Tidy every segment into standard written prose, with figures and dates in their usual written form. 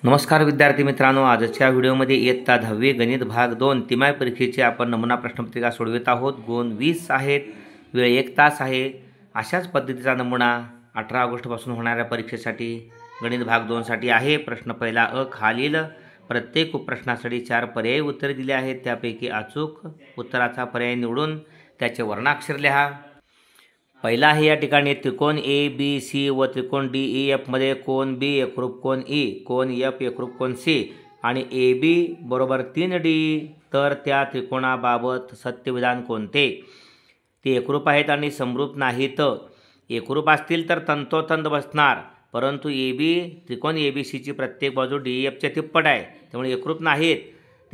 नमस्कार विद्यार्थी मित्रांनो, आजच्या व्हिडिओमध्ये इयत्ता 10वी गणित भाग 2 तिमाही परीक्षेची आपण नमुना प्रश्नपत्रिका सोडवित आहोत। गुण 20 आहेत, वेळ 1 तास आहे। अशाच पद्धतीचा नमुना 18 ऑगस्टपासून होणाऱ्या परीक्षेसाठी गणित भाग 2 साठी आहे। प्रश्न पहिला अ, खालील प्रत्येक उपप्रश्नासाठी 4 पर्यायी उत्तरे दिली आहेत, त्यापैकी अचूक उत्तराचा पर्याय निवडून त्याचे वर्णाक्षर लिहा। पहिला आहे या ठिकाणी त्रिकोण ए बी सी व त्रिकोण डी ई एफ मध्ये कोन बी एकरूप कोन ई, कोन एफ एकरूप कोन सी आणि ए बी बरोबर 3D, तर त्या त्रिकोणाबाबत सत्यविधान कोणते? ते एकरूप आहेत आणि समरूप नाहीत। एकरूप असतील तर तंतोतंत बसणार, परंतु ए बी त्रिकोण ए बी सीची प्रत्येक बाजू डी एफच्या तिप्पट आहे, त्यामुळे एकरूप नाहीत।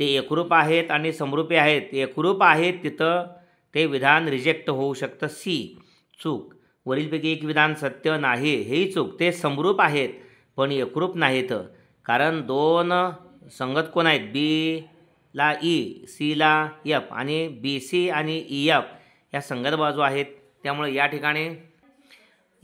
ते एकरूप आहेत आणि समरूपी आहेत। एकरूप आहेत तिथं ते विधान रिजेक्ट होऊ शकतं, सी चूक। वरीलपैकी एक विधान सत्य नाही, हेही चूक। ते समरूप आहेत पण एकरूप नाहीत, कारण दोन संगत कोण आहेत, बी ला ई, सी ला एफ आणि बी सी आणि ई एफ या संगत बाजू आहेत। त्यामुळे या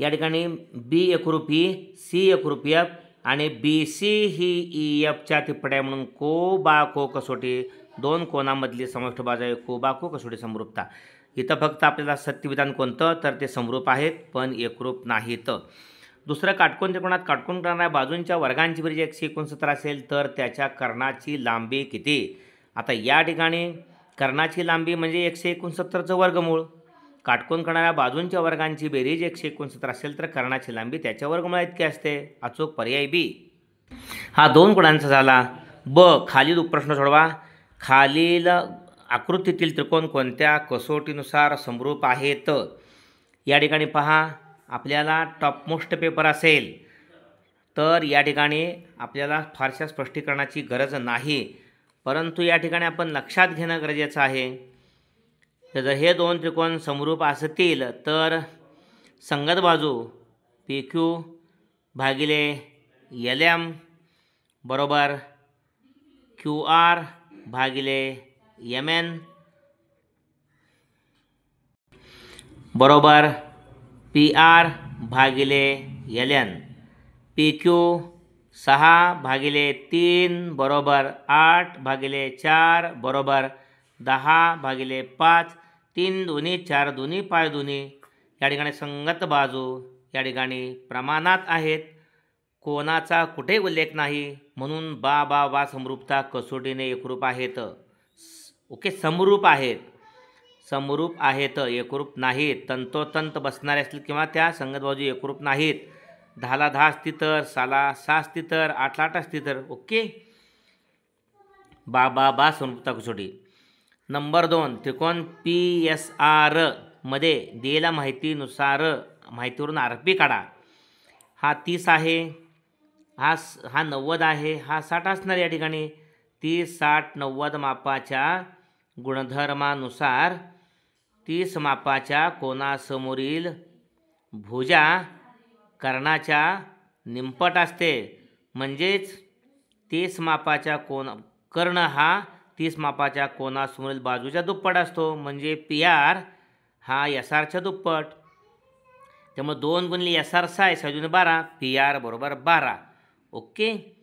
ठिकाणी बी एकरूप ई, सी एकरूप एफ आणि बी सी ही ई एफच्या तिप्पट आहे, म्हणून को बा को कसोटी दोन कोणामधली समष्ट बाजू आहे, को बा को कसोटी समरूपता। इथं फक्त आपल्याला सत्यविधान कोणतं, तर ते समरूप आहेत पण एकरूप नाहीत। दुसरं, काटकोन त्रिकोणात काटकोन करणाऱ्या बाजूंच्या वर्गांची बेरीज 169 असेल तर त्याच्या कर्णाची लांबी किती? आता या ठिकाणी कर्णाची लांबी म्हणजे 169चं वर्गमूळ। काटकोन करणाऱ्या बाजूंच्या वर्गांची बेरीज 169 असेल तर कर्णाची लांबी त्याच्या वर्गमूळा इतकी असते। अचूक पर्याय बी। हा 2 गुणांचा झाला। ब, खालील उपप्रश्न सोडवा। खालील आकृतीतील त्रिकोण कोणत्या कसोटीनुसार समरूप आहेत? या ठिकाणी पहा, आपल्याला टॉपमोस्ट पेपर असेल तर या ठिकाणी आपल्याला फारशा स्पष्टीकरणाची गरज नाही, परंतु या ठिकाणी आपण लक्षात घेणं गरजेचं आहे। तर जर हे 2 त्रिकोण समरूप असतील तर संगत बाजू पी क्यू भागिले एल एम बरोबर क्यू आर भागिले एम एन बरोबर पी आर भागिले एल एन। पी क्यू 6/3 बरोबर 8/4 बरोबर 10/5, 3 दुनी 4 दुनी 5 दुनी। या ठिकाणी संगत बाजू या ठिकाणी प्रमाणात आहेत, कोणाचा कुठे उल्लेख नाही, म्हणून बा समरूपता कसोटीने एकरूप आहेत। ओके, समरूप आहेत, एकरूप नाहीत। तंतोतंत बसणारे असतील किंवा त्या संगत बाजू एकरूप नाहीत। 10ला 10 असती तर, 6ला 6 असती तर, 8ला 8 असती तर। ओके, बा समरूपता कसोटी। नंबर 2, त्रिकोण पी एस आर मध्ये दिलेल्या माहितीवरून आरपी काढा। हा 30 आहे, हा 90 आहे, हा 60 असणार। या ठिकाणी 30, 60, 90 मापाच्या गुणधर्मानुसार 30 मापाच्या कोनासमोरील भुजा कर्णाच्या निमपट असते, म्हणजेच 30 मापाच्या कर्ण हा 30 मापाच्या कोनासमोरील बाजूच्या दुप्पट असतो, म्हणजे पी आर हा एस आरच्या दुप्पट। त्यामुळे 2 गुणिले एस आर 6, 6 12, पी आर बरोबर 12। ओके,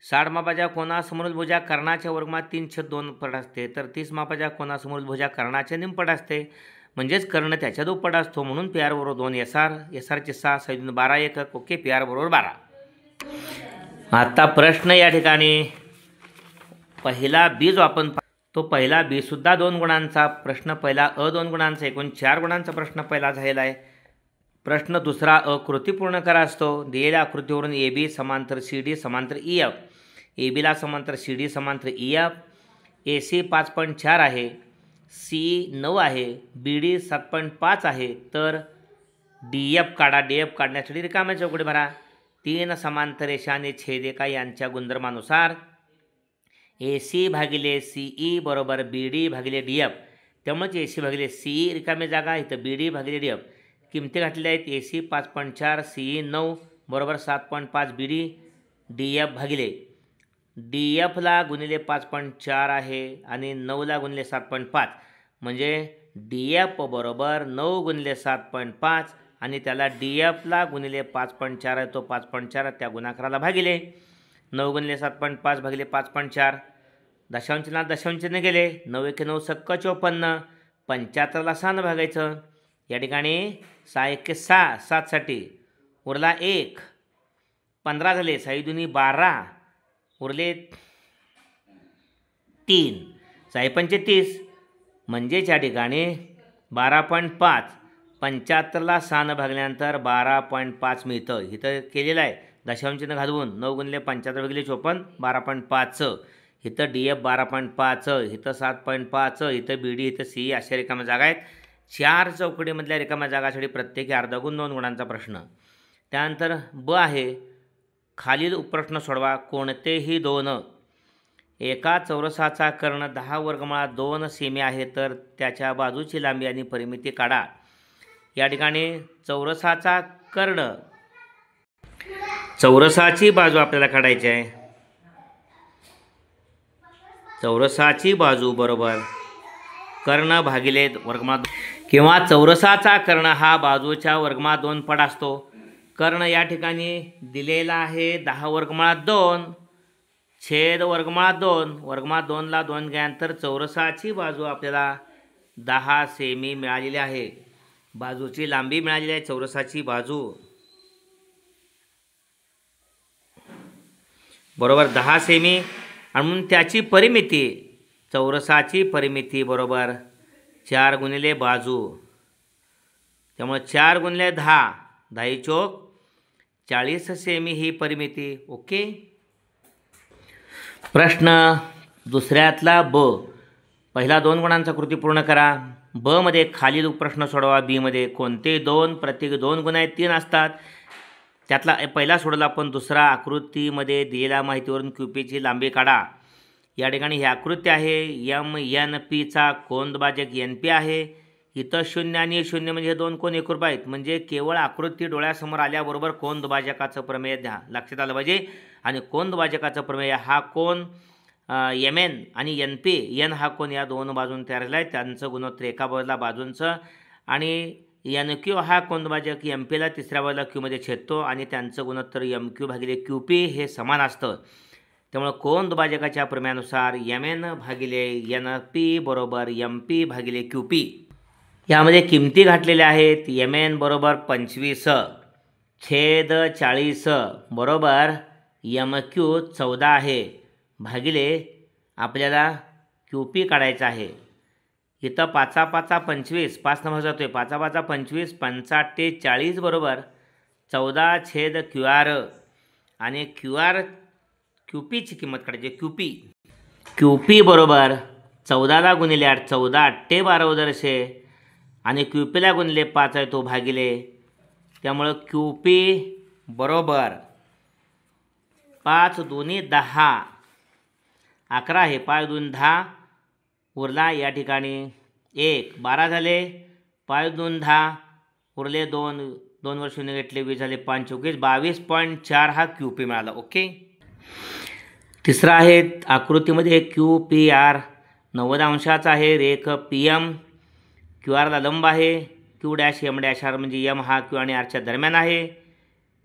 60 मापाच्या कोनासमोरील भुजा कर्णाच्या वर्गमूळात 3/2 पट असते, तर 30 मापाच्या कोनासमोरील भुजा कर्णाच्या निमपट असते, म्हणजेच कर्ण त्याच्या दुप्पट असतो, म्हणून पी आर बरोबर 2 एस आर, एस आरचे 6, 6 12 एकक। ओके, पी आर बरोबर 12। आता प्रश्न या ठिकाणी पहिला बी जो आपण तो पहिला बी सुद्धा 2 गुणांचा प्रश्न, पहिला अ 2 गुणांचा, एकूण 4 गुणांचा प्रश्न पहिला झालेला आहे। प्रश्न दुसरा अ, कृती पूर्ण करा असतो। दिलेल्या आकृतीवरून ए बी समांतर सी डी समांतर ई एफ, ए बीला समांतर सी डी समांतर ई एफ, ए सी 5.4 आहे, सी 9 आहे, बी डी 7.5 आहे, तर डी एफ काढा। डी एफ काढण्यासाठी रिकाम्या चौकटी भरा। 3 समांतर रेषा आणि छेदिका यांच्या गुणधर्मानुसार ए सी भागिले सी ई बरोबर बी डी भागिले डी एफ, त्यामुळेच ए सी भागिले सी ई रिकामी जागा, इथं बी डी भागिले डी एफ। किमती घातलेल्या आहेत, ए सी 5.4, सी ई 9 बरोबर 7.5 बी डी, डी एफ भागिले डी एफला गुणिले 5.4 आहे आणि 9ला गुणिले 7.5, म्हणजे डी एफ बरोबर 9 गुणिले 7.5 आणि त्याला डी एफला गुणिले 5.4 आहे, तो 5.4 त्या गुणाकाराला भागिले 9 गुणिले 7.5 भागिले 5.4. दशांशला दशांशने गेले. 9 एके 9 सक्क 54. 75ला 6 भागायचं. या ठिकाणी 6 एके 6 7साठी उरला 1. 15 झाले. 6 दुनी 12 उरले 3. 6 पंचे 30 म्हणजेच या ठिकाणी 12.5. 75ला 6 भागल्यानंतर 12.5 मिळतं. इथं केलेलं आहे दशांशनं घालवून. 9 गुणिले 75 भागिले 54 12.5. इथं DF 12.5, इथं 7.5, इथं BD, इथं CE अशा रिकाम्या जागा आहेत. 4 चौकटीमधल्या रिकाम्या जागासाठी प्रत्येकी अर्धा गुण 2 गुणांचा प्रश्न. त्यानंतर ब आहे, खालील उपप्रश्न सोडवा. कोणतेही दोन एका चौरसाचा कर्ण 10 वर्गमुळात 2 सेमी आहे तर त्याच्या बाजूची लांबी आणि परिमिती काढा. या ठिकाणी चौरसाचा कर्ण, चौरसाची बाजू आपल्याला काढायची आहे. चौरसाची बाजू बरोबर कर्ण भागिले वर्गमुळात किंवा चौरसाचा कर्ण हा बाजूच्या वर्गमुळात 2 पट असतो. कर्ण या ठिकाणी दिलेला आहे 10 वर्गमुळात 2 छेद वर्गमुळात 2. वर्गमुळात 2ला 2 घ्यानंतर चौरसाची बाजू आपल्याला 10 सेमी मिळालेली आहे. बाजूची लांबी मिळालेली आहे चौरसाची बाजू बरोबर 10 सेमी. आणि म्हणून त्याची परिमिती, चौरसाची परिमिती बरोबर 4 गुणिले बाजू. त्यामुळे 4 गुणिले 10 10 चौक 40 सेमी ही परिमिती. ओके. प्रश्न दुसऱ्यातला ब. पहिला 2 गुणांचा कृती पूर्ण करा. ब मध्ये खालील प्रश्न सोडवा. बी मध्ये कोणते दोन प्रत्येकी 2 गुण आहेत 3 असतात. त्यातला पहिला सोडला आपण. दुसरा आकृतीमध्ये दिलेल्या माहितीवरून QPची लांबी काढा. या ठिकाणी ही आकृती आहे. MNPचा कोनद्भाजक NP आहे. इथं 0 आणि 0 म्हणजे हे 2 कोन एकरूप आहेत. म्हणजे केवळ आकृती डोळ्यासमोर आल्याबरोबर कोनद्भाजकाचं प्रमेय द्या लक्षात आलं पाहिजे. आणि कोनद्भाजकाचं प्रमेय हा कोन MN आणि NP, N हा कोन या 2 बाजून तयार झाला आहे. त्यांचं गुणोत्तर एका बाजूला बाजूंचं आणि NQ हा कोनद्भाजक MPला तिसऱ्या बाजूला Qमध्ये छेदतो आणि त्यांचं गुणोत्तर MQ भागिले QP हे समान असतं. त्यामुळे कोनद्भाजकाच्या प्रमेयानुसार MN भागिले NP बरोबर MP भागिले QP. यामध्ये किमती घातलेल्या आहेत. MN बरोबर 25 छेद 40 बरोबर MQ 14 आहे भागिले आपल्याला QP काढायचं आहे. इथं 5 5 25 5 नंबर जातोय. 5 5 25 5 40 बरोबर 14 छेद QR आणि QPची किंमत काढायची. QP बरोबर 14ला गुणिले 8 14 8 12 दरशे आणि QPला गुणिले 5 आहे तो भागिले. त्यामुळं QP बरोबर 5 दुनी 10 11 आहे. 5 दुनी 10 उरला या ठिकाणी 1 12 झाले. 5 दुनी 10 उरले 2 2 वर 0 घेतले 20 झाले 5 24 22.4 हा QP मिळाला. ओके. तिसरा आहे आकृतीमध्ये QPR 90 अंशाचा आहे. रेख PM QRला लंब आहे. Q dash M dash R म्हणजे M हा Q आणि Rच्या दरम्यान आहे.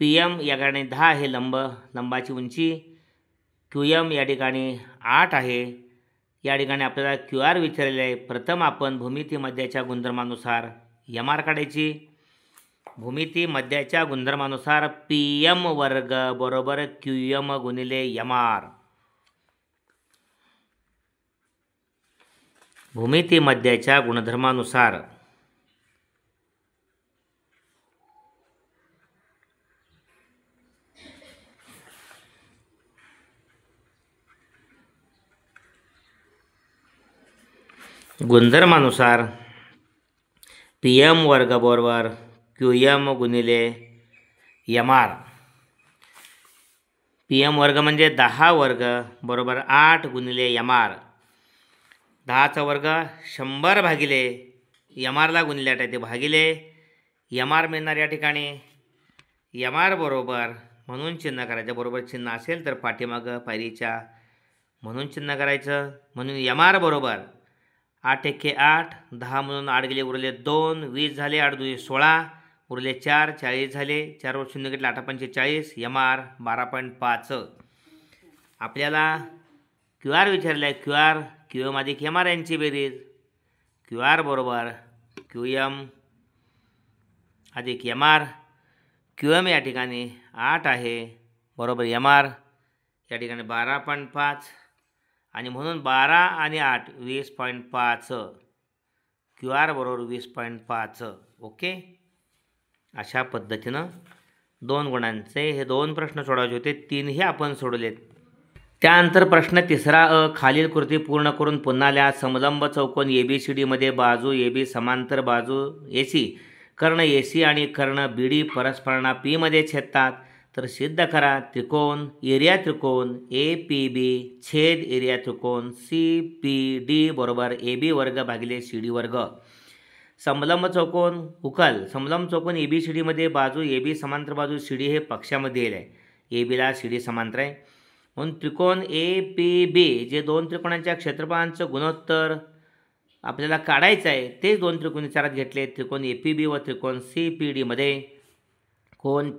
PM या ठिकाणी 10 आहे लंबाची उंची. QM या ठिकाणी 8 आहे. या ठिकाणी आपल्याला QR विचारलेले आहे. प्रथम आपण भूमिती मध्याच्या गुणधर्मानुसार MR काढायची. भूमिती मध्याच्या गुणधर्मानुसार PM वर्ग बरोबर QM गुणिले MR. भूमिती मध्याच्या गुणधर्मानुसार PM वर्ग बरोबर QM गुणिले MR. PM वर्ग म्हणजे 10 वर्ग बरोबर 8 गुणिले MR. 10चा वर्ग 100 भागिले MRला गुणिले 8 आहे ते भागिले MR मिळणार. या ठिकाणी MR बरोबर म्हणून चिन्ह करायचं. बरोबर चिन्ह असेल तर पाठीमागं पायरीच्या म्हणून चिन्ह करायचं. म्हणून MR बरोबर 8 एके 8 10 म्हणून 8 गेले उरले 2 20 झाले 8 2 16 उरले 4 40 झाले 4 वर 0 घेतले 8 पंचे 40 MR 12.5. आपल्याला क्यू आर विचारलं आहे. क्यू एम अधिक एम आर यांची बेरीज. क्यू आर बरोबर क्यू एम अधिक एम आर. क्यू एम या ठिकाणी 8 आहे बरोबर एम आर या ठिकाणी 12.5 आणि म्हणून 12 आणि 8 20.5. क्यू आर बरोबर 20.5. ओके. अशा पद्धतीनं 2 गुणांचे हे 2 प्रश्न सोडवायचे होते. 3 हे आपण सोडवलेत. त्यानंतर प्रश्न तिसरा अ. खालील कृती पूर्ण करून पुन्हा लिहा. समलंब चौकोन ABCD मध्ये बाजू AB समांतर बाजू AC, कर्ण AC आणि कर्ण BD परस्परांना P मध्ये छेदतात तर सिद्ध करा. त्रिकोण एरिया त्रिकोण APB छेद एरिया त्रिकोण CPD बरोबर AB वर्ग भागिले CD वर्ग. समलंब चौकोन उकल. समलंब चौकोन ABCD मध्ये बाजू AB समांतर बाजू CD हे पक्षामध्ये येईल आहे. ABला CD समांतर आहे म्हणून त्रिकोण APB जे 2 त्रिकोणांच्या क्षेत्रफळांचं गुणोत्तर आपल्याला काढायचं आहे तेच 2 त्रिकोण विचारात घेतले. त्रिकोण APB व त्रिकोण CPD मध्ये कोण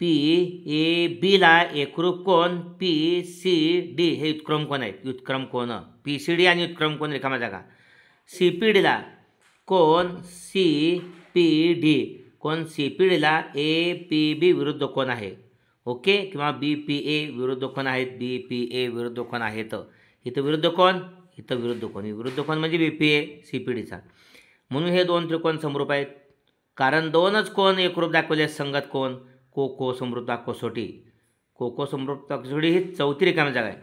PABला एकरूप कोण PCD हे व्युत्क्रम कोण आहेत. व्युत्क्रम कोण PCD आणि व्युत्क्रम कोण रिकामा जागा. CPDला कोण CPD. कोण CPDला APB विरुद्ध कोण आहे. ओके. किंवा BPA विरुद्ध कोण आहेत. BPA विरुद्ध कोण आहेत. इथं विरुद्ध कोण इथं विरुद्ध कोण. विरुद्ध कोण म्हणजे BPA CPDचा. म्हणून हे 2 त्रिकोण समरूप आहेत कारण 2च कोण एकरूप दाखवले. संगत कोण कोको समरूपता कसोटी. कोको समरूपता कसोटी ही 4थी रिकामी जागा आहे.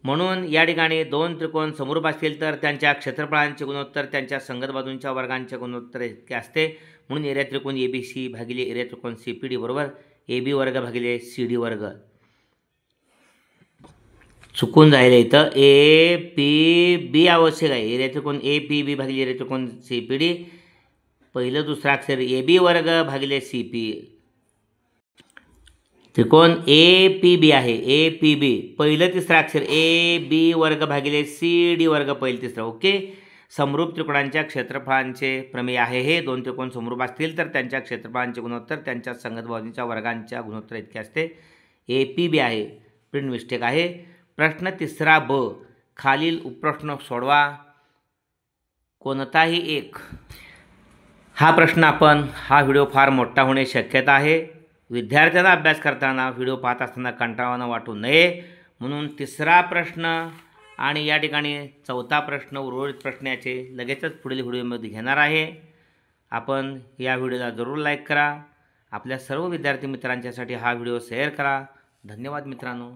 म्हणून या ठिकाणी 2 त्रिकोण समरूप असतील तर त्यांच्या क्षेत्रफळांचे गुणोत्तर त्यांच्या संगत बाजूंच्या वर्गांचे गुणोत्तर इतके असते. म्हणून एरिया त्रिकोण ABC भागिले एरिया त्रिकोण CPD बरोबर AB वर्ग भागिले CD वर्ग. चुकून जायला इथं APB आवश्यक आहे. एरिया त्रिकोण APB भागिले एरिया त्रिकोण CPD. पहिलं दुसरं अक्षर AB वर्ग भागिले CP. त्रिकोण APB आहे. APB पहिलं तिसरं अक्षर AB वर्ग भागिले CD वर्ग पहिलं तिसरं. ओके. समरूप त्रिकोणांच्या क्षेत्रफळांचे प्रमेय आहे हे. 2 त्रिकोण समरूप असतील तर त्यांच्या क्षेत्रफळांचे गुणोत्तर त्यांच्या संगत बाजूंच्या वर्गांच्या गुणोत्तर इतके असते. APB आहे. प्रिंट मिस्टेक आहे. प्रश्न तिसरा ब. खालील उपप्रश्न सोडवा. कोणताही एक. हा प्रश्न हा व्हिडिओ फार मोठा होणे शक्यता आहे. विद्यार्थ्यांना अभ्यास करताना व्हिडिओ पाहत असताना कंटाळवाणं वाटू नये म्हणून तिसरा प्रश्न आणि या ठिकाणी 4था प्रश्न उर्वरित प्रश्न याचे लगेचच पुढील व्हिडिओमध्ये घेणार आहे. आपण या व्हिडिओला जरूर लाईक करा. आपल्या सर्व विद्यार्थी मित्रांच्यासाठी हा व्हिडिओ शेअर करा. धन्यवाद मित्रांनो.